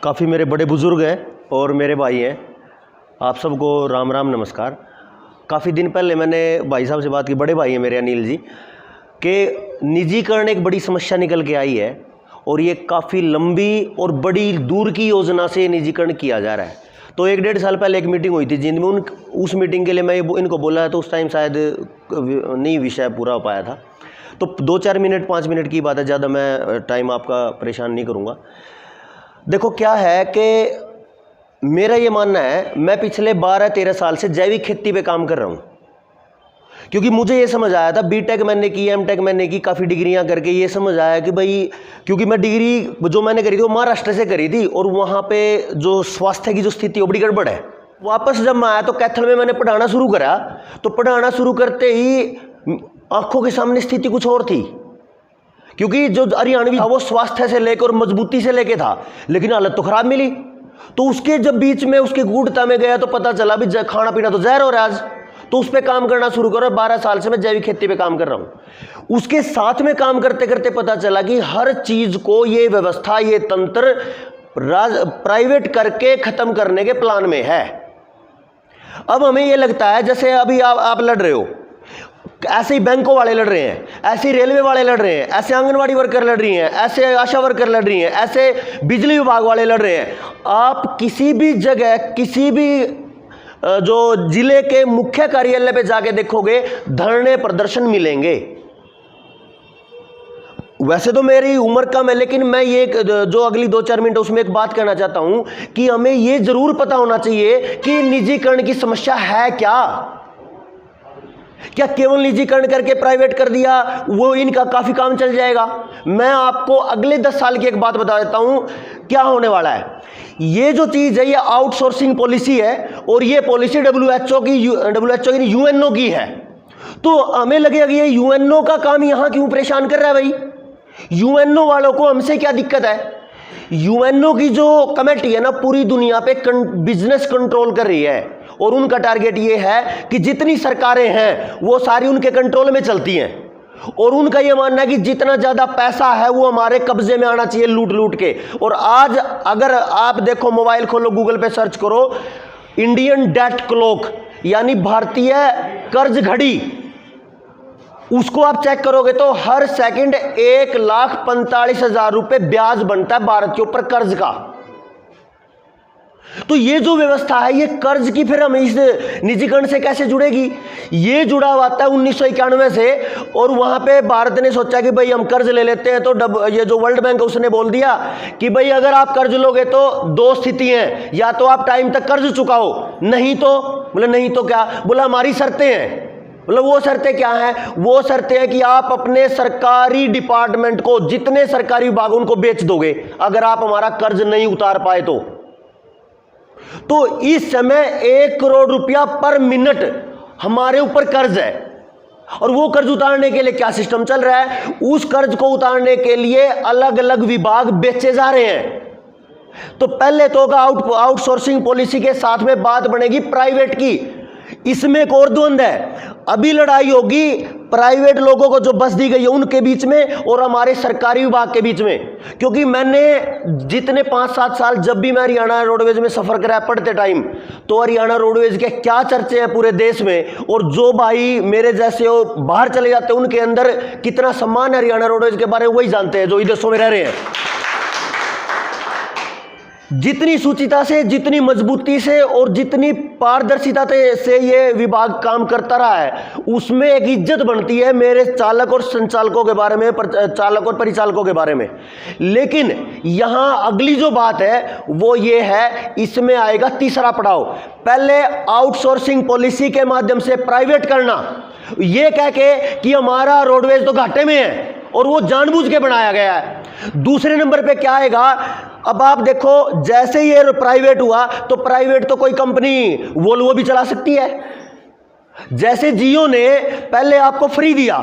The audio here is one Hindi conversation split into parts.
काफ़ी मेरे बड़े बुज़ुर्ग हैं और मेरे भाई हैं, आप सबको राम राम नमस्कार। काफ़ी दिन पहले मैंने भाई साहब से बात की, बड़े भाई हैं मेरे अनिल जी, कि निजीकरण एक बड़ी समस्या निकल के आई है और ये काफ़ी लंबी और बड़ी दूर की योजना से निजीकरण किया जा रहा है। तो 1-1.5 साल पहले एक मीटिंग हुई थी जिनमें उस मीटिंग के लिए मैं इनको बोला तो उस टाइम शायद नहीं विषय पूरा हो पाया था। तो 2-4 मिनट 5 मिनट की बात है, ज़्यादा मैं टाइम आपका परेशान नहीं करूँगा। देखो क्या है कि मेरा ये मानना है, मैं पिछले 12-13 साल से जैविक खेती पे काम कर रहा हूँ, क्योंकि मुझे ये समझ आया था, बीटेक मैंने की, एमटेक मैंने की, काफ़ी डिग्रियां करके ये समझ आया कि भाई, क्योंकि मैं डिग्री जो मैंने करी थी वो महाराष्ट्र से करी थी और वहाँ पे जो स्वास्थ्य की जो स्थिति है बड़ी गड़बड़ है। वापस जब मैं आया तो कैथल में मैंने पढ़ाना शुरू करा, तो पढ़ाना शुरू करते ही आंखों के सामने स्थिति कुछ और थी, क्योंकि जो हरियाणवी था वो स्वास्थ्य से लेकर और मजबूती से लेके था, लेकिन हालत तो खराब मिली। तो उसके जब बीच में उसके गूढ़ता में गया तो पता चला भी खाना पीना तो जहर हो रहा है आज, तो उस पर काम करना शुरू करो। 12 साल से मैं जैविक खेती पे काम कर रहा हूं। उसके साथ में काम करते करते पता चला कि हर चीज को ये व्यवस्था, ये तंत्र प्राइवेट करके खत्म करने के प्लान में है। अब हमें ये लगता है जैसे अभी आप लड़ रहे हो, ऐसे ही बैंकों वाले लड़ रहे हैं, ऐसे ही रेलवे वाले लड़ रहे हैं, ऐसे आंगनवाड़ी वर्कर लड़ रही हैं, ऐसे आशा वर्कर लड़ रही हैं, ऐसे बिजली विभाग वाले लड़ रहे हैं। आप किसी भी जगह, किसी भी जो जिले के मुख्य कार्यालय पे जाके देखोगे धरने प्रदर्शन मिलेंगे। वैसे तो मेरी उम्र कम है, लेकिन मैं ये जो अगली 2-4 मिनट उसमें एक बात कहना चाहता हूं कि हमें ये जरूर पता होना चाहिए कि निजीकरण की समस्या है क्या केवल निजीकरण करके प्राइवेट कर दिया वो इनका काफी काम चल जाएगा? मैं आपको अगले 10 साल की एक बात बता देता हूं क्या होने वाला है। ये जो चीज है ये आउटसोर्सिंग पॉलिसी है और ये पॉलिसी डब्ल्यूएचओ की यूएनओ की है। तो हमें लगेगा कि ये यूएनओ का काम यहां क्यों परेशान कर रहा है भाई? यूएनओ वालों को हमसे क्या दिक्कत है? यूएनओ की जो कमेटी है ना, पूरी दुनिया पे बिजनेस कंट्रोल कर रही है और उनका टारगेट ये है कि जितनी सरकारें हैं वो सारी उनके कंट्रोल में चलती हैं और उनका ये मानना है कि जितना ज्यादा पैसा है वो हमारे कब्जे में आना चाहिए लूट लूट के। और आज अगर आप देखो, मोबाइल खोलो, गूगल पे सर्च करो, इंडियन डेट क्लॉक यानी भारतीय कर्ज घड़ी, उसको आप चेक करोगे तो हर सेकंड 1,45,000 रुपए ब्याज बनता है भारत के ऊपर कर्ज का। तो ये जो व्यवस्था है ये कर्ज की फिर हम इस निजीकरण से कैसे जुड़ेगी? ये जुड़ा हुआ था 1991 से और वहां पे भारत ने सोचा कि भाई हम कर्ज ले लेते हैं। तो ये जो वर्ल्ड बैंक है उसने बोल दिया कि भाई अगर आप कर्ज लोगे तो 2 स्थिति हैं, या तो आप टाइम तक कर्ज चुकाओ, नहीं तो बोले नहीं तो क्या? बोला हमारी शर्तें हैं। मतलब वो शर्तें क्या हैं? वो शर्तें हैं कि आप अपने सरकारी डिपार्टमेंट को, जितने सरकारी विभाग उनको बेच दोगे अगर आप हमारा कर्ज नहीं उतार पाए तो इस समय 1 करोड़ रुपया पर मिनट हमारे ऊपर कर्ज है। और वो कर्ज उतारने के लिए क्या सिस्टम चल रहा है? उस कर्ज को उतारने के लिए अलग अलग विभाग बेचे जा रहे हैं। तो पहले तो होगा आउटसोर्सिंग पॉलिसी के साथ में बात बनेगी प्राइवेट की। इसमें एक और द्वंद है, अभी लड़ाई होगी प्राइवेट लोगों को जो बस दी गई है उनके बीच में और हमारे सरकारी विभाग के बीच में। क्योंकि मैंने जितने 5-7 साल जब भी मैं हरियाणा रोडवेज में सफर करा पढ़ते टाइम, तो हरियाणा रोडवेज के क्या चर्चे हैं पूरे देश में, और जो भाई मेरे जैसे हो बाहर चले जाते हैं उनके अंदर कितना सम्मान है हरियाणा रोडवेज के बारे में वही जानते हैं जो विदेशों में रह रहे हैं। जितनी सुचिता से, जितनी मजबूती से और जितनी पारदर्शिता से ये विभाग काम करता रहा है, उसमें एक इज्जत बनती है मेरे चालक और संचालकों के बारे में, चालक और परिचालकों के बारे में। लेकिन यहां अगली जो बात है वो ये है, इसमें आएगा तीसरा पड़ाव। पहले आउटसोर्सिंग पॉलिसी के माध्यम से प्राइवेट करना, ये कह के कि हमारा रोडवेज तो घाटे में है और वो जानबूझ के बनाया गया है। दूसरे नंबर पे क्या आएगा? अब आप देखो, जैसे ये प्राइवेट हुआ तो प्राइवेट तो कोई कंपनी वोल्वो भी चला सकती है। जैसे जियो ने पहले आपको फ्री दिया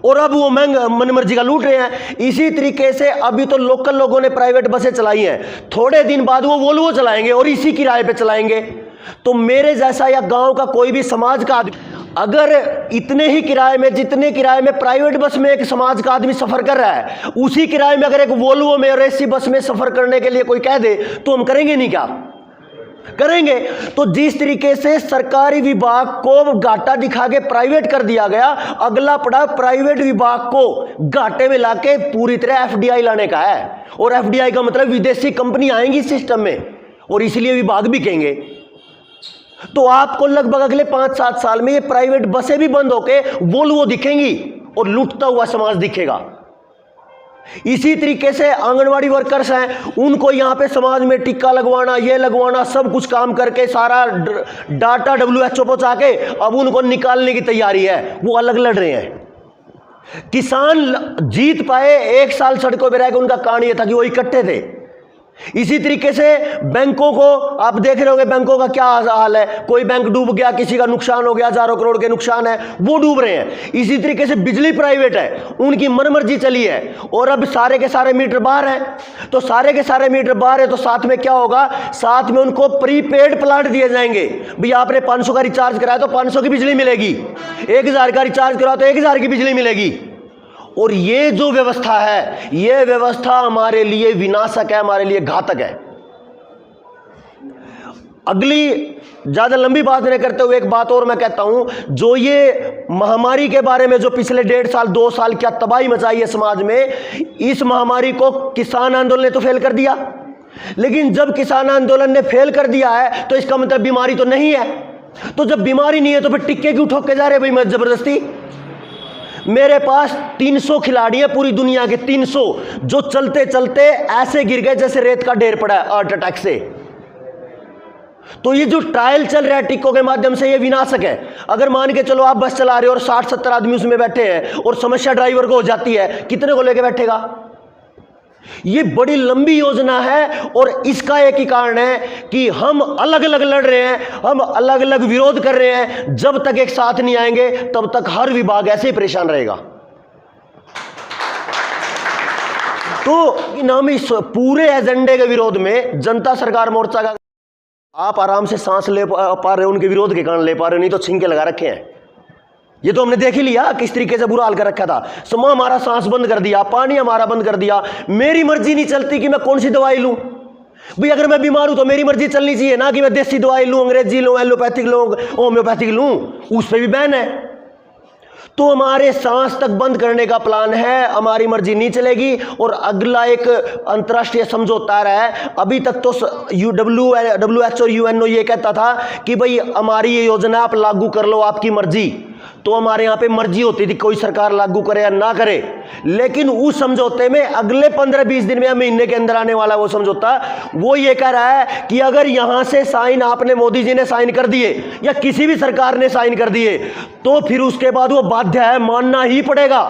और अब वो महंगा मनमर्जी का लूट रहे हैं, इसी तरीके से अभी तो लोकल लोगों ने प्राइवेट बसें चलाई हैं, थोड़े दिन बाद वो वोल्वो चलाएंगे और इसी किराए पे चलाएंगे। तो मेरे जैसा या गांव का कोई भी समाज का आदमी अगर इतने ही किराए में, जितने किराए में प्राइवेट बस में एक समाज का आदमी सफर कर रहा है, उसी किराए में अगर एक वोल्वो में और एसी बस में सफर करने के लिए कोई कह दे तो हम करेंगे नहीं क्या? करेंगे। तो जिस तरीके से सरकारी विभाग को घाटा दिखा के प्राइवेट कर दिया गया, अगला पड़ा प्राइवेट विभाग को घाटे में लाके पूरी तरह एफडीआई लाने का है। और एफडीआई का मतलब विदेशी कंपनी आएंगी सिस्टम में, और इसलिए विभाग भी कहेंगे। तो आपको लगभग अगले 5-7 साल में ये प्राइवेट बसें भी बंद होके वोल्वो दिखेंगी और लूटता हुआ समाज दिखेगा। इसी तरीके से आंगनवाड़ी वर्कर्स हैं, उनको यहां पे समाज में टिक्का लगवाना, ये लगवाना, सब कुछ काम करके सारा डाटा WHO पहुंचा के अब उनको निकालने की तैयारी है। वो अलग लड़ रहे हैं। किसान जीत पाए, 1 साल सड़कों पर रह गए, उनका कारण ये था कि वो इकट्ठे थे। इसी तरीके से बैंकों को आप देख रहे होंगे, बैंकों का क्या हाल है। कोई बैंक डूब गया, किसी का नुकसान हो गया, हजारों करोड़ के नुकसान है, वो डूब रहे हैं। इसी तरीके से बिजली प्राइवेट है, उनकी मनमर्जी चली है, और अब सारे के सारे मीटर बाहर हैं। तो सारे के सारे मीटर बाहर है, तो साथ में क्या होगा? साथ में उनको प्रीपेड प्लांट दिए जाएंगे। भाई आपने 500 का रिचार्ज कराया तो 500 की बिजली मिलेगी, 1000 का रिचार्ज कराया तो 1000 की बिजली मिलेगी। और ये जो व्यवस्था है, ये व्यवस्था हमारे लिए विनाशक है, हमारे लिए घातक है। अगली ज्यादा लंबी बात नहीं करते हुए एक बात और मैं कहता हूं, जो ये महामारी के बारे में जो पिछले 1.5 साल 2 साल क्या तबाही मचाई है समाज में, इस महामारी को किसान आंदोलन ने तो फेल कर दिया। लेकिन जब किसान आंदोलन ने फेल कर दिया है तो इसका मतलब बीमारी तो नहीं है। तो जब बीमारी नहीं है तो फिर टिक्के क्यों ठोक के जा रहे भाई मैं जबरदस्ती? मेरे पास 300 खिलाड़ी हैं पूरी दुनिया के, 300 जो चलते चलते ऐसे गिर गए जैसे रेत का ढेर पड़ा है हार्ट अटैक से। तो ये जो ट्रायल चल रहा है टिक्कों के माध्यम से, ये विनाशक है। अगर मान के चलो आप बस चला रहे हो और 60-70 आदमी उसमें बैठे हैं और समस्या ड्राइवर को हो जाती है, कितने को लेके बैठेगा? ये बड़ी लंबी योजना है, और इसका एक ही कारण है कि हम अलग अलग लड़ रहे हैं, हम अलग अलग विरोध कर रहे हैं। जब तक एक साथ नहीं आएंगे तब तक हर विभाग ऐसे ही परेशान रहेगा। तो हम इस पूरे एजेंडे के विरोध में जनता सरकार मोर्चा का, आप आराम से सांस ले पा रहे हो, उनके विरोध के कारण ले पा रहे हो, नहीं तो छिंके लगा रखे हैं। ये तो हमने देख ही लिया किस तरीके से बुरा हाल कर रखा था। समा हमारा सांस बंद कर दिया, पानी हमारा बंद कर दिया। मेरी मर्जी नहीं चलती कि मैं कौन सी दवाई लूं। भाई अगर मैं बीमार हूं तो मेरी मर्जी चलनी चाहिए ना, कि मैं देसी दवाई लूं, अंग्रेजी लूं, एलोपैथिक लूं, होम्योपैथिक लूं। उस पर भी बैन है। तो हमारे सांस तक बंद करने का प्लान है, हमारी मर्जी नहीं चलेगी। और अगला एक अंतर्राष्ट्रीय समझौता आ रहा है। अभी तक तो WHO और UNO ये कहता था कि भाई हमारी ये योजना आप लागू कर लो, आपकी मर्जी। तो हमारे यहाँ पे मर्जी होती थी कोई सरकार लागू करे या ना करे। लेकिन उस समझौते में अगले 15-20 दिन में या महीने के अंदर आने वाला वो समझौता, वो ये कह रहा है कि अगर यहां से साइन आपने, मोदी जी ने साइन कर दिए या किसी भी सरकार ने साइन कर दिए, तो फिर उसके बाद वो बाध्य है, मानना ही पड़ेगा।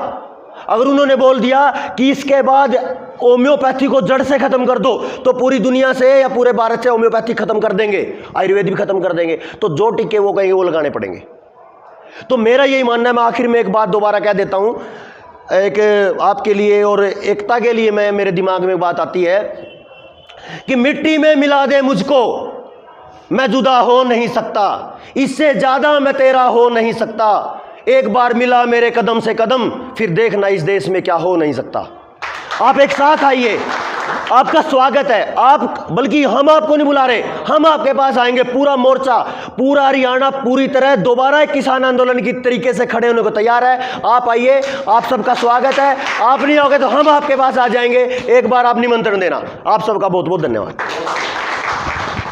अगर उन्होंने बोल दिया कि इसके बाद होम्योपैथी को जड़ से खत्म कर दो, तो पूरी दुनिया से या पूरे भारत से होम्योपैथी खत्म कर देंगे, आयुर्वेद भी खत्म कर देंगे। तो जो टिक्के वो कहेंगे वो लगाने पड़ेंगे। तो मेरा यही मानना है। मैं आखिर में एक बात दोबारा कह देता हूं, एक आपके लिए और एकता के लिए, मैं मेरे दिमाग में बात आती है कि मिट्टी में मिला दे मुझको, मैं जुदा हो नहीं सकता, इससे ज्यादा मैं तेरा हो नहीं सकता। एक बार मिला मेरे कदम से कदम, फिर देखना इस देश में क्या हो नहीं सकता। आप एक साथ आइए, आपका स्वागत है। आप, बल्कि हम आपको नहीं बुला रहे, हम आपके पास आएंगे। पूरा मोर्चा, पूरा हरियाणा पूरी तरह दोबारा एक किसान आंदोलन की तरीके से खड़े होने को तैयार है। आप आइए, आप सबका स्वागत है। आप नहीं आओगे तो हम आपके पास आ जाएंगे। एक बार आप निमंत्रण देना। आप सबका बहुत बहुत धन्यवाद।